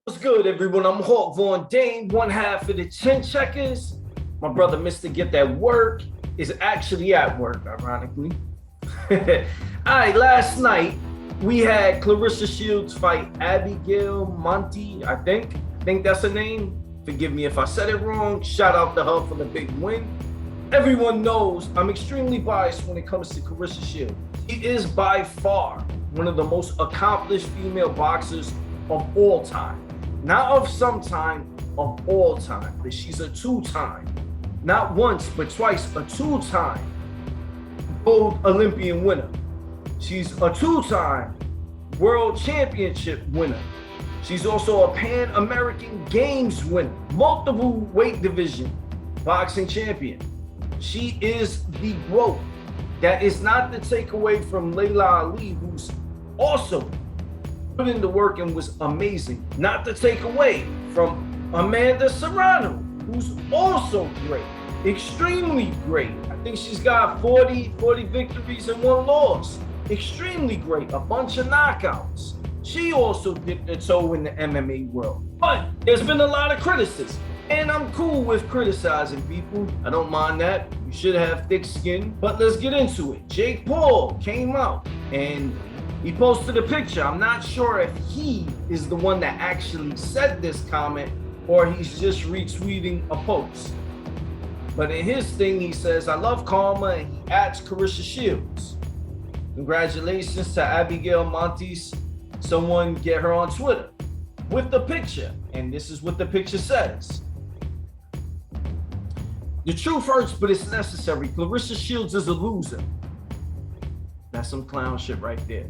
What's good, everyone? I'm Hawk Von Dane, one half of the Chin Checkers. My brother, Mr. Get That Work, is actually at work, ironically. All right, last night we had Claressa Shields fight Abigail Montes, I think that's her name. Forgive me if I said it wrong. Shout out to her for the big win. Everyone knows I'm extremely biased when it comes to Claressa Shields. She is by far one of the most accomplished female boxers of all time. Not of some time, of all time. But she's a two-time, not once, but twice, a two-time gold Olympian winner. She's a two-time world championship winner. She's also a Pan American Games winner, multiple weight division boxing champion. She is the GOAT. That is not to take away from Layla Ali, who's also put in the work and was amazing. Not to take away from Amanda Serrano, who's also great, extremely great. I think she's got 40 victories and 1 loss. Extremely great, a bunch of knockouts. She also dipped her toe in the MMA world. But there's been a lot of criticism, and I'm cool with criticizing people. I don't mind that. You should have thick skin. But let's get into it. Jake Paul came out and he posted a picture. I'm not sure if he is the one that actually said this comment or he's just retweeting a post. But in his thing, he says, I love karma, and he adds Claressa Shields. Congratulations to Abigail Montes. Someone get her on Twitter with the picture. And this is what the picture says. The truth hurts, but it's necessary. Claressa Shields is a loser. That's some clown shit right there.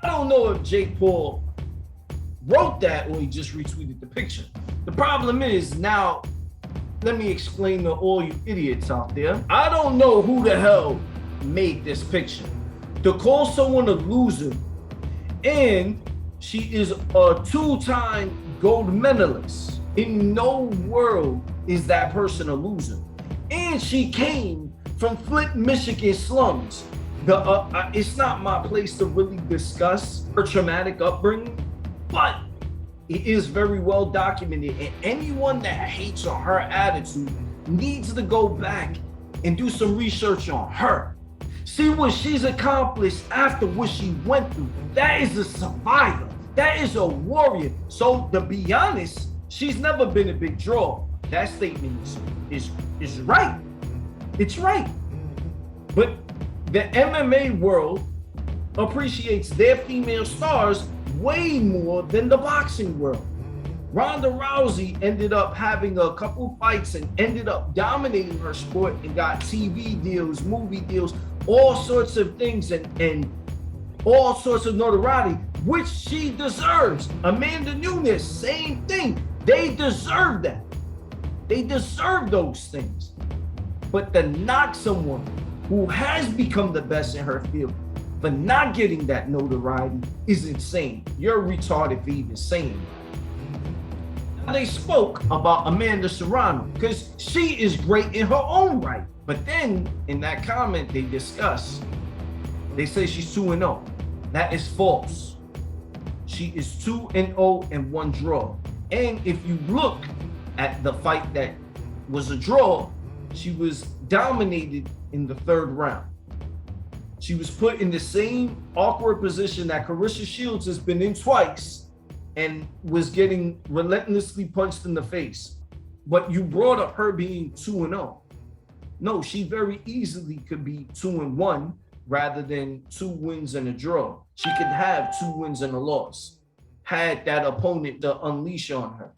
I don't know if Jake Paul wrote that or he just retweeted the picture. The problem is, now, let me explain to all you idiots out there. I don't know who the hell made this picture. To call someone a loser, and she is a two-time gold medalist. In no world is that person a loser. And she came from Flint, Michigan slums. It's not my place to really discuss her traumatic upbringing, but it is very well documented, and anyone that hates on her attitude needs to go back and do some research on her. See what she's accomplished after what she went through. That is a survivor. That is a warrior. So to be honest, she's never been a big draw. That statement is right. It's right. But the MMA world appreciates their female stars way more than the boxing world. Ronda Rousey ended up having a couple fights and ended up dominating her sport and got TV deals, movie deals, all sorts of things and all sorts of notoriety, which she deserves. Amanda Nunes, same thing. They deserve that. They deserve those things. But to knock someone who has become the best in her field but not getting that notoriety is insane. You're retarded for even saying that. Now, they spoke about Amanda Serrano because she is great in her own right. But then in that comment they discuss, they say she's 2-0. That is false. She is 2-0 and 1 draw. And if you look at the fight that was a draw, she was dominated in the 3rd round. She was put in the same awkward position that Claressa Shields has been in twice and was getting relentlessly punched in the face. But you brought up her being 2-0. No, she very easily could be 2-1 rather than 2 wins and a draw. She could have 2 wins and a loss had that opponent to unleash on her.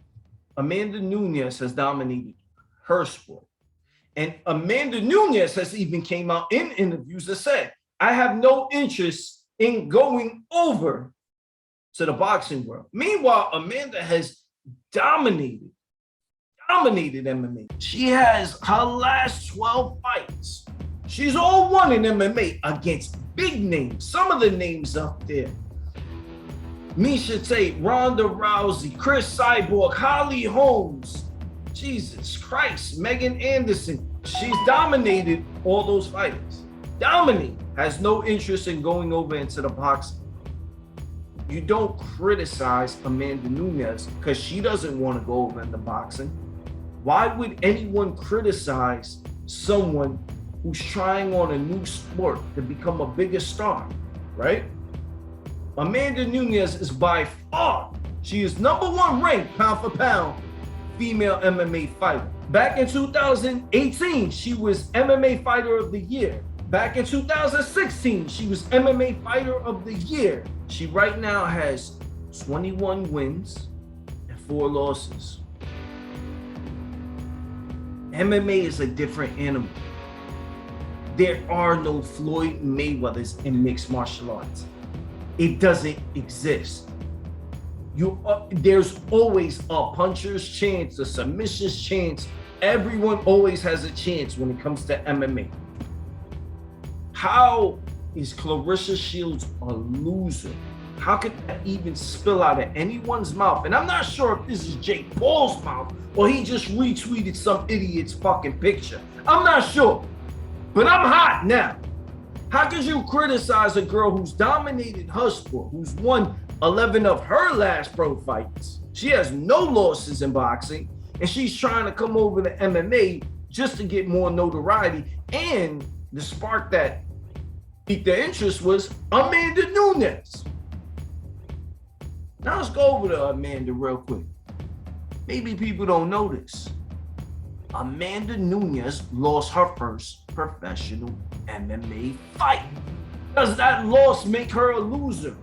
Amanda Nunes has dominated her sport. And Amanda Nunes has even came out in interviews that said, I have no interest in going over to the boxing world. Meanwhile, Amanda has dominated MMA. She has her last 12 fights. She's all won in MMA against big names. Some of the names up there. Miesha Tate, Ronda Rousey, Chris Cyborg, Holly Holmes. Jesus Christ, Megan Anderson. She's dominated all those fighters. Dominated. Has no interest in going over into the boxing. You don't criticize Amanda Nunes because she doesn't want to go over into boxing. Why would anyone criticize someone who's trying on a new sport to become a bigger star, right? Amanda Nunes is by far, she is #1 ranked pound for pound female MMA fighter. Back in 2018, she was MMA Fighter of the Year. Back in 2016, she was MMA Fighter of the Year. She right now has 21 wins and 4 losses. MMA is a different animal. There are no Floyd Mayweathers in mixed martial arts. It doesn't exist. There's always a puncher's chance, a submission's chance. Everyone always has a chance when it comes to MMA. How is Claressa Shields a loser? How could that even spill out of anyone's mouth? And I'm not sure if this is Jake Paul's mouth or he just retweeted some idiot's fucking picture. I'm not sure, but I'm hot now. How could you criticize a girl who's dominated her sport, who's won 11 of her last pro fights? She has no losses in boxing, and she's trying to come over to MMA just to get more notoriety. And the spark that piqued their interest was Amanda Nunes. Now let's go over to Amanda real quick. Maybe people don't know this. Amanda Nunes lost her first professional MMA fight. Does that loss make her a loser?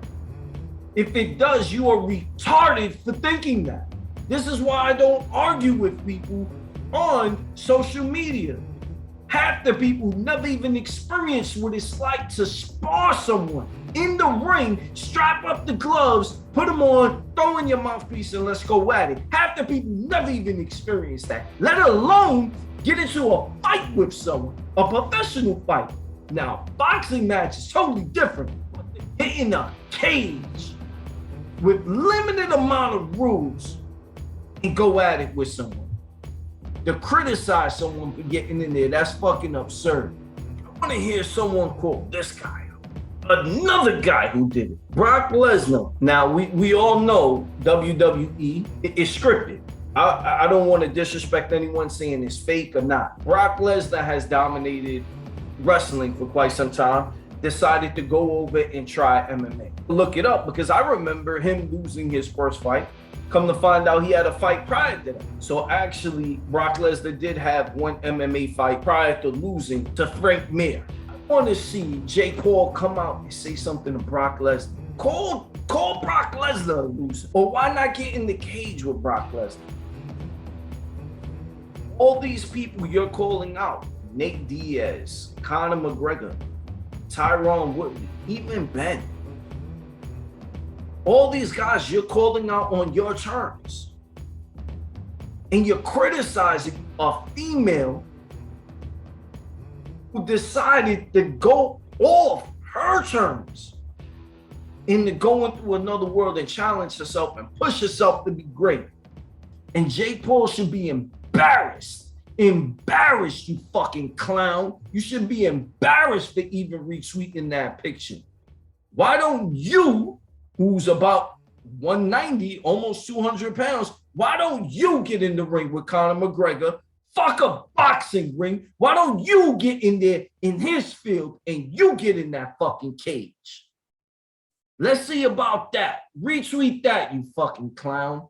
If it does, you are retarded for thinking that. This is why I don't argue with people on social media. Half the people never even experienced what it's like to spar someone in the ring, strap up the gloves, put them on, throw in your mouthpiece, and let's go at it. Half the people never even experienced that, let alone get into a fight with someone, a professional fight. Now, boxing match is totally different. Hit in a cage with limited amount of rules and go at it with someone. To criticize someone for getting in there, that's fucking absurd. I want to hear someone quote this guy, another guy who did it, Brock Lesnar. Now, we all know WWE is scripted. I don't want to disrespect anyone saying it's fake or not. Brock Lesnar has dominated wrestling for quite some time, decided to go over and try MMA. Look it up because I remember him losing his first fight. Come to find out he had a fight prior to that. So actually, Brock Lesnar did have one MMA fight prior to losing to Frank Mir. I want to see Jake Paul come out and say something to Brock Lesnar. Call Brock Lesnar a loser. Or why not get in the cage with Brock Lesnar? All these people you're calling out, Nate Diaz, Conor McGregor, Tyron Woodley, even Ben. All these guys you're calling out on your terms. And you're criticizing a female who decided to go off her terms into going through another world and challenge herself and push herself to be great. And Jake Paul should be embarrassed. Embarrassed, you fucking clown. You should be embarrassed for even retweeting that picture. Why don't you, who's about 190, almost 200 pounds, why don't you get in the ring with Conor McGregor? Fuck a boxing ring. Why don't you get in there in his field and you get in that fucking cage? Let's see about that. Retweet that, you fucking clown.